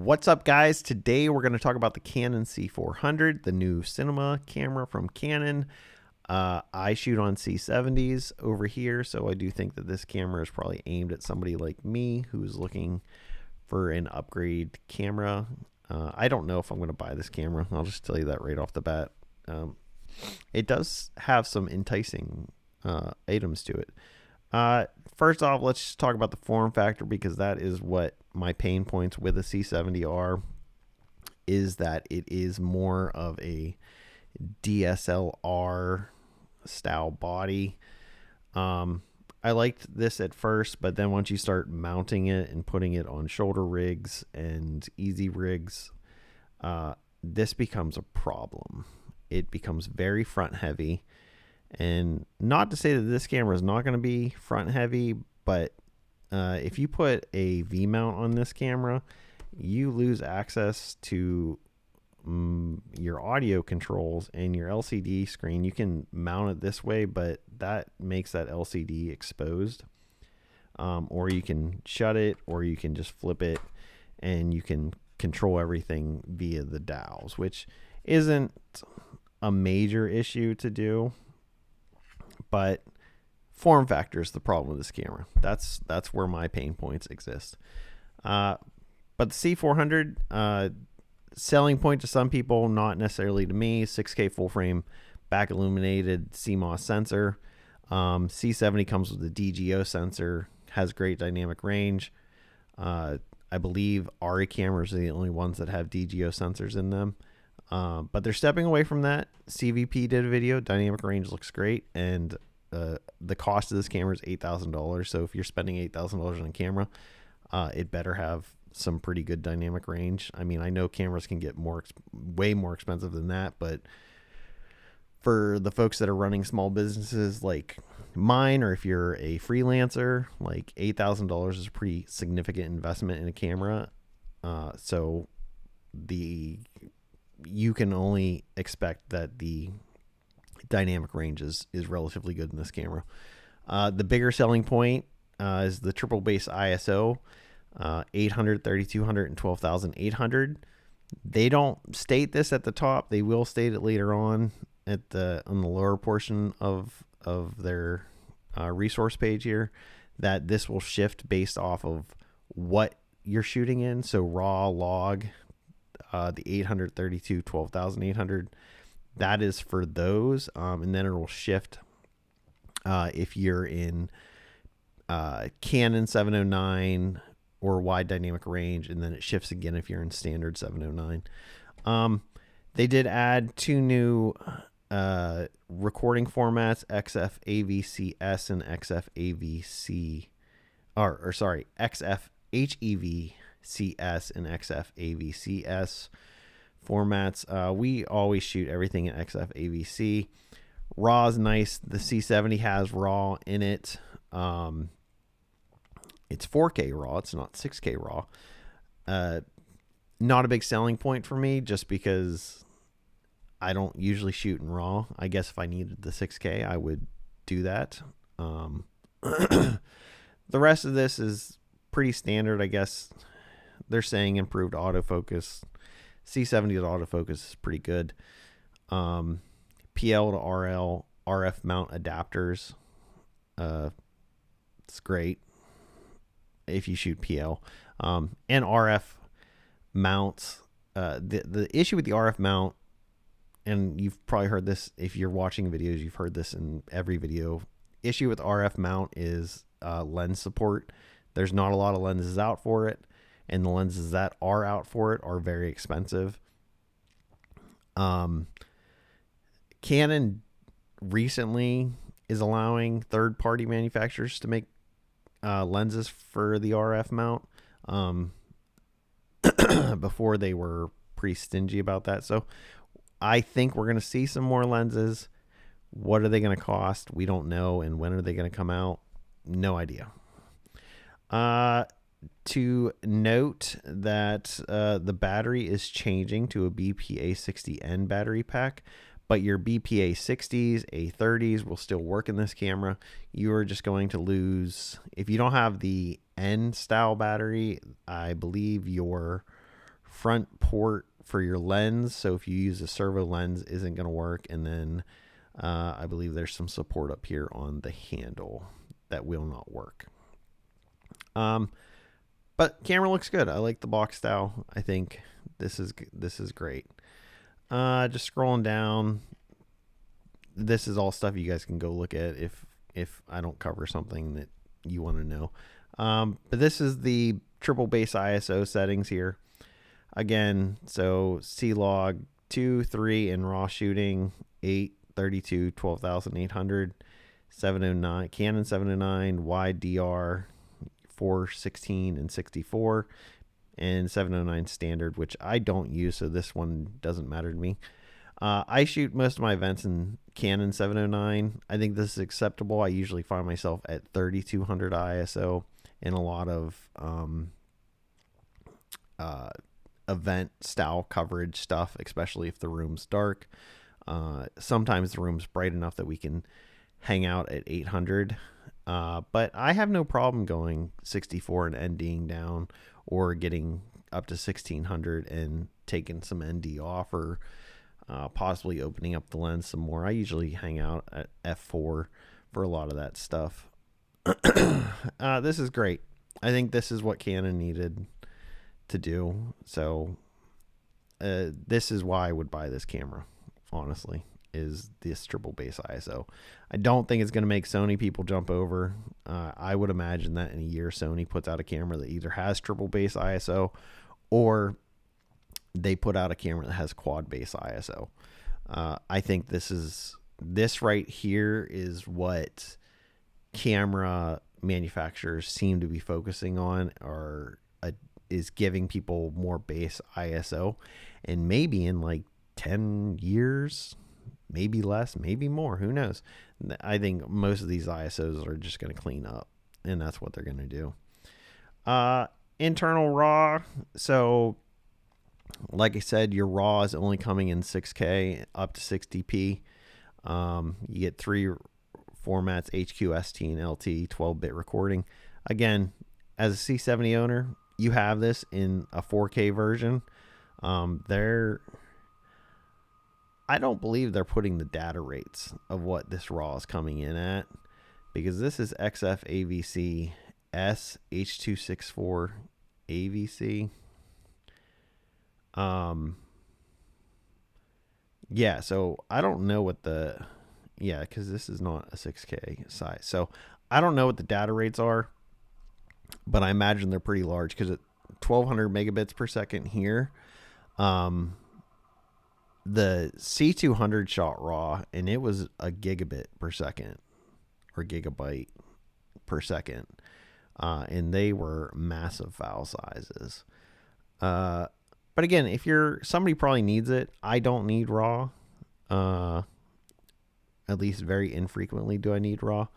What's up, guys? Today we're going to talk about the Canon C400, the new cinema camera from Canon. I shoot on C70s over here, so I do think that this camera is probably aimed at somebody like me who's looking for an upgrade camera. I don't know if I'm going to buy this camera. I'll just tell you that right off the bat. It does have some enticing items to it. First off, let's just talk about the form factor, because that is what my pain points with a C70 are, is that it is more of a DSLR style body. I liked this at first, but then once you start mounting it and putting it on shoulder rigs and easy rigs, this becomes a problem. It becomes very front heavy. And not to say that this camera is not going to be front heavy, but if you put a V mount on this camera, you lose access to your audio controls and your LCD screen. You can mount it this way, but that makes that LCD exposed. Or you can shut it, or you can just flip it, and you can control everything via the dowels, which isn't a major issue to do. But form factor is the problem with this camera. That's where my pain points exist. But the C400, selling point to some people, not necessarily to me. 6K full frame, back illuminated CMOS sensor. C70 comes with a DGO sensor, has great dynamic range. I believe ARRI cameras are the only ones that have DGO sensors in them. But they're stepping away from that. CVP did a video. Dynamic range looks great, and the cost of this camera is $8,000. So if you're spending $8,000 on a camera, it better have some pretty good dynamic range. I mean, I know cameras can get way more expensive than that, but for the folks that are running small businesses like mine, or if you're a freelancer, like $8,000 is a pretty significant investment in a camera. So you can only expect that the dynamic range is relatively good in this camera. The bigger selling point is the triple base ISO, 800, 3200, and 12,800. They don't state this at the top. They will state it later on on the lower portion of their resource page here, that this will shift based off of what you're shooting in. So raw, log, the 832, 12,800, that is for those. And then it will shift if you're in Canon 709 or wide dynamic range, and then it shifts again if you're in standard 709. They did add two new recording formats, XF AVCS and XF AVC, XF HEVCS and XF AVCS formats. We always shoot everything in XF AVC. RAW is nice. The C70 has RAW in it. It's 4K RAW. It's not 6K RAW. Not a big selling point for me, just because I don't usually shoot in RAW. I guess if I needed the 6K, I would do that. The rest of this is pretty standard, I guess. They're saying improved autofocus. C70's autofocus is pretty good. PL to RL, RF mount adapters. It's great if you shoot PL. And RF mounts. The issue with the RF mount, and you've probably heard this if you're watching videos, you've heard this in every video. Issue with RF mount is lens support. There's not a lot of lenses out for it, and the lenses that are out for it are very expensive. Canon recently is allowing third-party manufacturers to make lenses for the RF mount. Before they were pretty stingy about that. So I think we're going to see some more lenses. What are they going to cost? We don't know. And when are they going to come out? No idea. To note that the battery is changing to a BPA60N battery pack, but your BPA60s, A30s will still work in this camera. You are just going to lose, if you don't have the N style battery, I believe your front port for your lens. So if you use a servo lens, isn't going to work. And then I believe there's some support up here on the handle that will not work. But camera looks good. I like the box style. I think this is great. Just scrolling down. This is all stuff you guys can go look at if I don't cover something that you want to know. But this is the triple base ISO settings here. Again, so C-Log 2, 3 in raw shooting, 8, 32, 12,800, 709, Canon 709, wide DR 416 and 64, and 709 standard, which I don't use, so this one doesn't matter to me. I shoot most of my events in Canon 709. I think this is acceptable. I usually find myself at 3200 ISO in a lot of event style coverage stuff, especially if the room's dark. Sometimes the room's bright enough that we can hang out at 800. But I have no problem going 64 and NDing down, or getting up to 1600 and taking some ND off, or possibly opening up the lens some more. I usually hang out at f4 for a lot of that stuff. This is great. I think this is what Canon needed to do. So this is why I would buy this camera, honestly, is this triple base ISO. I don't think it's going to make Sony people jump over. I would imagine that in a year Sony puts out a camera that either has triple base ISO, or they put out a camera that has quad base ISO. I think this right here is what camera manufacturers seem to be focusing on, or is giving people more base ISO. And maybe in like 10 years, maybe less, maybe more, who knows? I think most of these ISOs are just going to clean up, and that's what they're going to do. Internal RAW. So like I said, your RAW is only coming in 6K up to 60p. You get 3 formats: HQ, ST, and LT, 12-bit recording. Again, as a C70 owner, you have this in a 4K version. I don't believe they're putting the data rates of what this RAW is coming in at, because this is XF AVC S H.264 AVC. Yeah, so I don't know what because this is not a 6K size. So I don't know what the data rates are, but I imagine they're pretty large, because at 1200 megabits per second here, the C200 shot RAW, and it was a gigabit per second, or gigabyte per second, and they were massive file sizes. But again, if somebody probably needs it. I don't need RAW. At least very infrequently do I need RAW.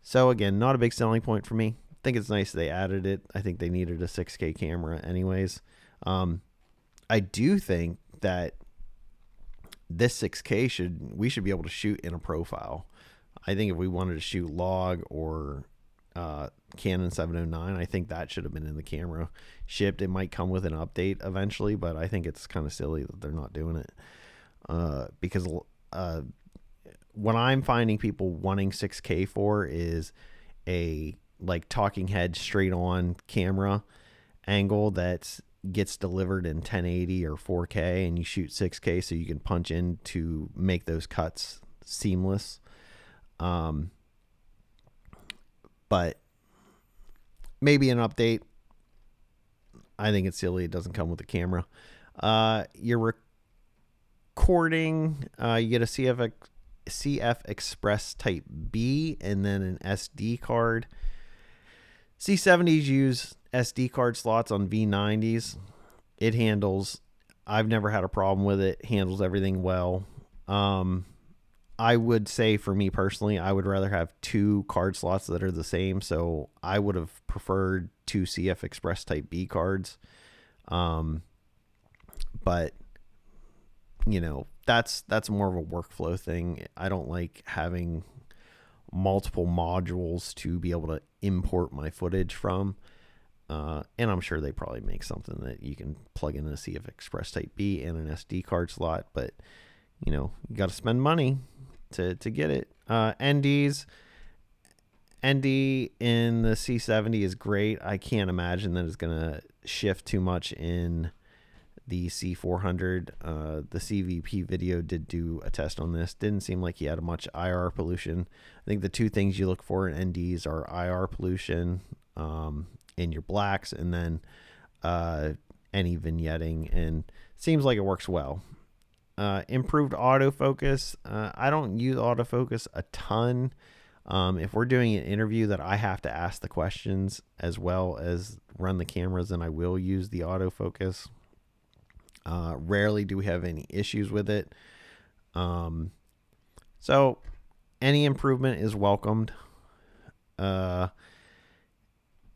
So again, not a big selling point for me. I think it's nice they added it. I think they needed a 6K camera anyways. I do think that this 6K we should be able to shoot in a profile. I think if we wanted to shoot log or Canon 709, I think that should have been in the camera shipped. It might come with an update eventually, but I think it's kind of silly that they're not doing it, because what I'm finding people wanting 6K for is a like talking head straight on camera angle that gets delivered in 1080 or 4K, and you shoot 6K so you can punch in to make those cuts seamless. But maybe an update. I think it's silly it doesn't come with a camera. You're recording, you get a CF Express Type B and then an SD card. C70s use SD card slots on V90s. It handles, I've never had a problem with it, handles everything well. I would say for me personally, I would rather have 2 card slots that are the same. So I would have preferred 2 CF Express Type B cards. But you know, that's more of a workflow thing. I don't like having multiple modules to be able to import my footage from. And I'm sure they probably make something that you can plug in a CF Express Type B and an SD card slot, but you got to spend money to get it. ND in the C70 is great. I can't imagine that it's going to shift too much in the C400. The CVP video did do a test on this. Didn't seem like he had much IR pollution. I think the two things you look for in NDs are IR pollution in your blacks, and then any vignetting, and seems like it works well. Improved autofocus. I don't use autofocus a ton. If we're doing an interview that I have to ask the questions as well as run the cameras, then I will use the autofocus. Rarely do we have any issues with it. So any improvement is welcomed.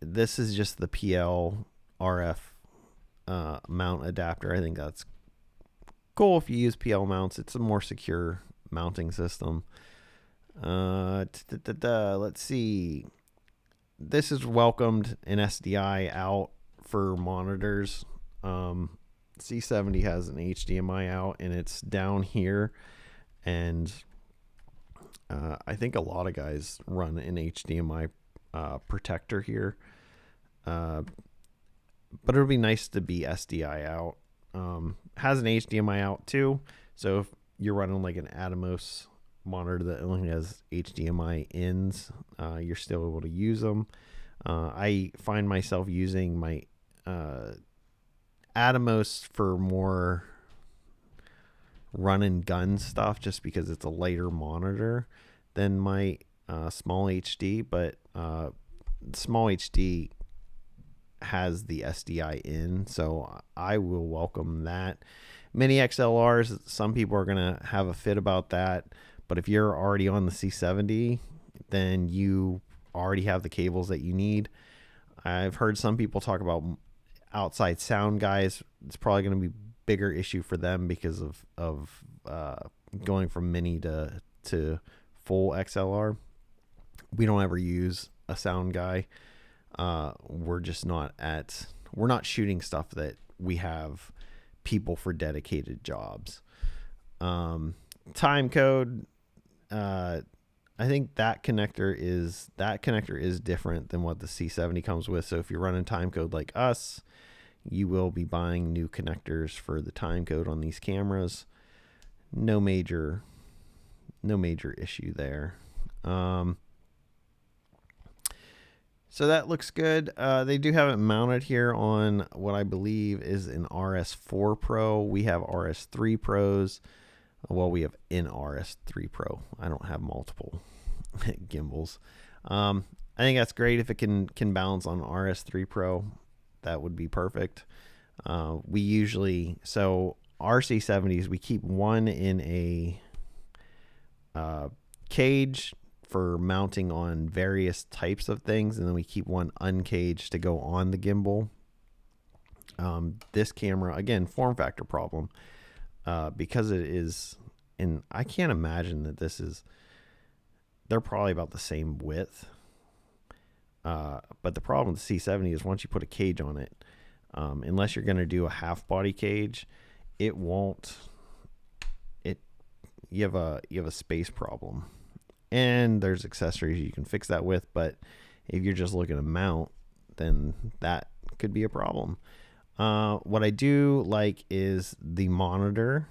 This is just the PL RF mount adapter. I think that's cool if you use PL mounts. It's a more secure mounting system. Let's see. This is welcomed an SDI out for monitors. C70 has an HDMI out, and it's down here, and I think a lot of guys run an HDMI protector here, but it'll be nice to be SDI out. Has an HDMI out too, so if you're running like an Atomos monitor that only has HDMI ins, you're still able to use them. I find myself using my Atomos for more run and gun stuff, just because it's a lighter monitor than my small HD, but small HD has the SDI in, so I will welcome that. Mini XLRs, some people are gonna have a fit about that, but if you're already on the C70, then you already have the cables that you need. I've heard some people talk about outside sound guys. It's probably going to be a bigger issue for them because of going from mini to full XLR. We don't ever use a sound guy. We're not shooting stuff that we have people for dedicated jobs. Time code. I think that connector is different than what the C70 comes with. So if you're running time code like us, you will be buying new connectors for the time code on these cameras. No major issue there. So that looks good. They do have it mounted here on what I believe is an RS4 Pro. We have RS3 Pros. Well, we have an RS3 Pro. I don't have multiple gimbals. I think that's great if it can balance on RS3 Pro. That would be perfect. Our C70s, we keep one in a cage for mounting on various types of things, and then we keep one uncaged to go on the gimbal. This camera, again, form factor problem. Because it is, and I can't imagine that they're probably about the same width. But the problem with the C70 is once you put a cage on it, unless you're going to do a half body cage, you have a space problem. And there's accessories you can fix that with, but if you're just looking to mount, then that could be a problem. What I do like is the monitor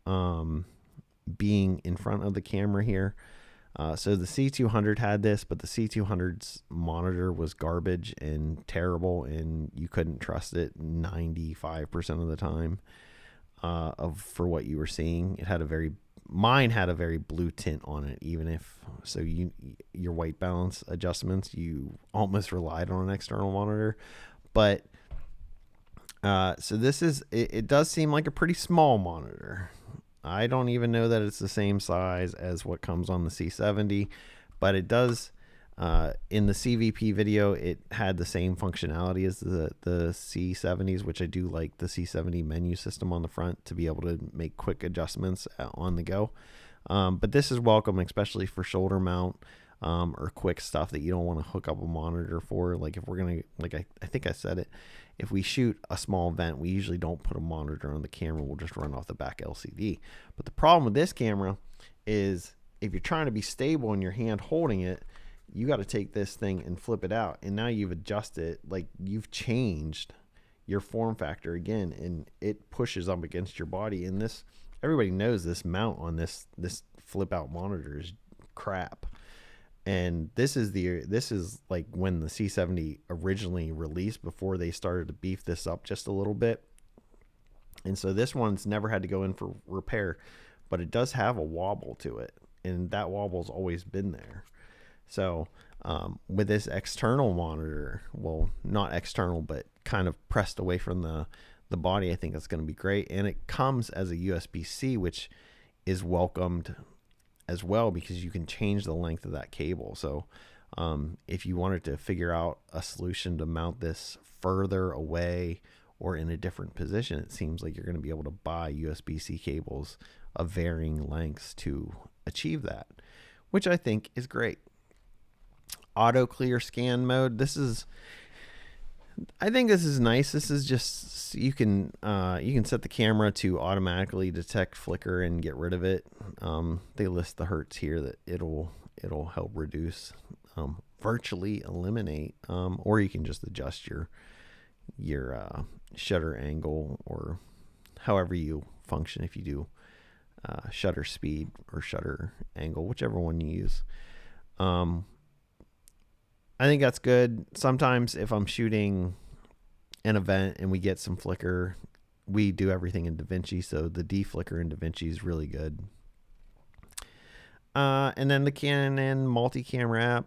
being in front of the camera here. So the C200 had this, but the C200's monitor was garbage and terrible, and you couldn't trust it 95% of the time for what you were seeing. Mine had a very blue tint on it, even if, so your white balance adjustments, you almost relied on an external monitor. But so it does seem like a pretty small monitor. I don't even know that it's the same size as what comes on the C70, but it does, in the CVP video, it had the same functionality as the C70s, which I do like the C70 menu system on the front to be able to make quick adjustments on the go. But this is welcome, especially for shoulder mount. or quick stuff that you don't want to hook up a monitor for. Like if we're gonna, like I think I said it, if we shoot a small event, we usually don't put a monitor on the camera. We'll just run off the back LCD. But the problem with this camera is if you're trying to be stable in your hand holding it, you got to take this thing and flip it out. And now you've adjusted, like you've changed your form factor again, and it pushes up against your body. And this, everybody knows this mount on this flip out monitor is crap. And this is like when the C70 originally released, before they started to beef this up just a little bit. And so this one's never had to go in for repair, but it does have a wobble to it, and that wobble's always been there. So with this external monitor, well, not external, but kind of pressed away from the body, I think that's going to be great. And it comes as a USB-C, which is welcomed as well, because you can change the length of that cable. So if you wanted to figure out a solution to mount this further away or in a different position, it seems like you're going to be able to buy USB-C cables of varying lengths to achieve that, which I think is great. Auto clear scan mode. I think this is nice. This is just, you can set the camera to automatically detect flicker and get rid of it. They list the hertz here that it'll help reduce, virtually eliminate, or you can just adjust your shutter angle, or however you function, if you do shutter speed or shutter angle, whichever one you use. I think that's good. Sometimes if I'm shooting an event and we get some flicker, we do everything in DaVinci, so the deflicker in DaVinci is really good. And then the Canon multi-camera app.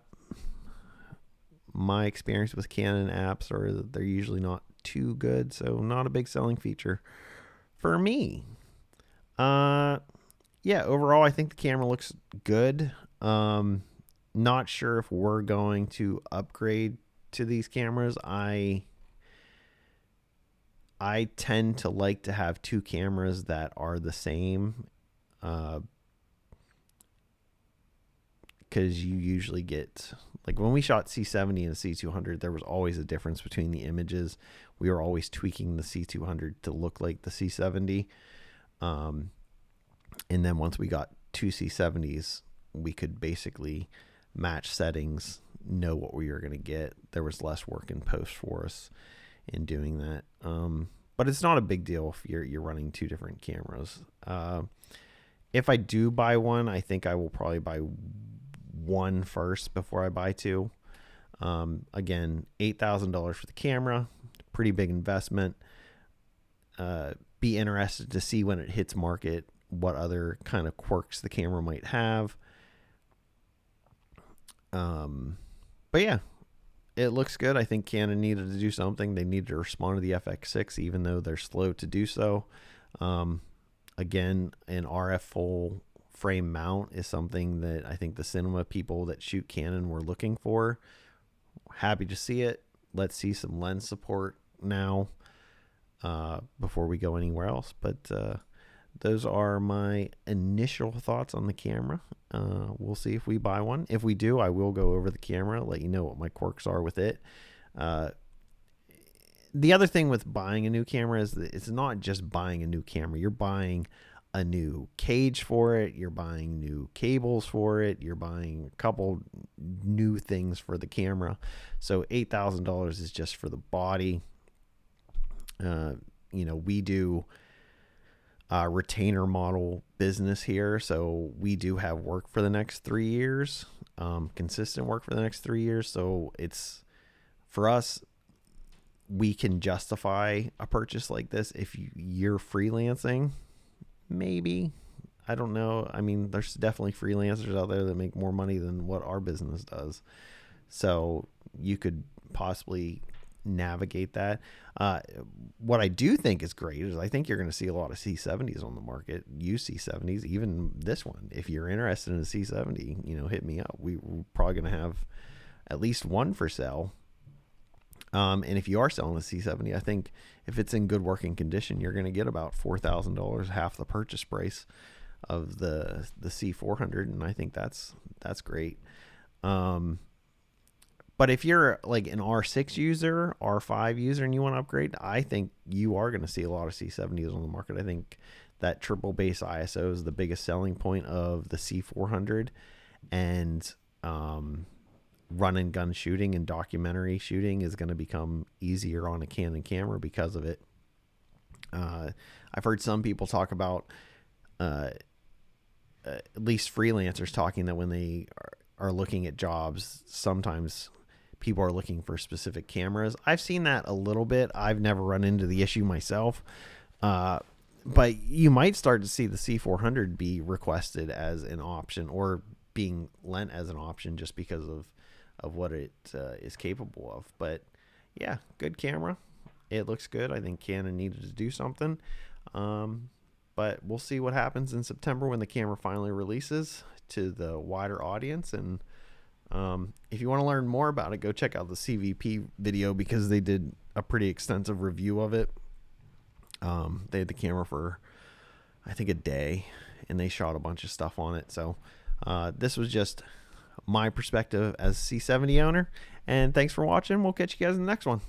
My experience with Canon apps are that they're usually not too good, so not a big selling feature for me. Yeah, overall I think the camera looks good. Not sure if we're going to upgrade to these cameras. I tend to like to have two cameras that are the same, because you usually get, like when we shot C70 and C200, there was always a difference between the images. We were always tweaking the C200 to look like the C70. And then once we got two C70s, we could basically match settings, know what we were going to get. There was less work in post for us in doing that. But it's not a big deal if you're running two different cameras. If I do buy one, I think I will probably buy one first before I buy two. Again, $8,000 for the camera, pretty big investment. Be interested to see when it hits market what other kind of quirks the camera might have. But yeah, it looks good. I think Canon needed to do something. They needed to respond to the FX6, even though they're slow to do so. Again, an RF full frame mount is something that I think the cinema people that shoot Canon were looking for. Happy to see it. Let's see some lens support now before we go anywhere else. But those are my initial thoughts on the camera. We'll see if we buy one. If we do, I will go over the camera, let you know what my quirks are with it. The other thing with buying a new camera is that it's not just buying a new camera. You're buying a new cage for it. You're buying new cables for it. You're buying a couple new things for the camera. So $8,000 is just for the body. We do retainer model business here, so we do have work for the next 3 years, consistent work for the next 3 years. So it's, for us, we can justify a purchase like this. If you're freelancing, maybe, I don't know. I mean, there's definitely freelancers out there that make more money than what our business does, so you could possibly navigate that. What I do think is great is I think you're going to see a lot of C70s on the market, used C70s, even this one. If you're interested in a C70, hit me up. We're probably going to have at least one for sale. And if you are selling a C70, I think if it's in good working condition, you're going to get about $4,000, half the purchase price of the C400, and I think that's great. But if you're like an R6 user, R5 user, and you want to upgrade, I think you are going to see a lot of C70s on the market. I think that triple base ISO is the biggest selling point of the C400, and run and gun shooting and documentary shooting is going to become easier on a Canon camera because of it. I've heard some people talk about, at least freelancers talking, that when they are looking at jobs, sometimes people are looking for specific cameras. I've seen that a little bit. I've never run into the issue myself. But you might start to see the C400 be requested as an option, or being lent as an option, just because of what it is capable of. But yeah, good camera. It looks good. I think Canon needed to do something. But we'll see what happens in September when the camera finally releases to the wider audience. And if you want to learn more about it, go check out the CVP video, because they did a pretty extensive review of it. They had the camera for, I think, a day, and they shot a bunch of stuff on it. So this was just my perspective as C70 owner. And thanks for watching. We'll catch you guys in the next one.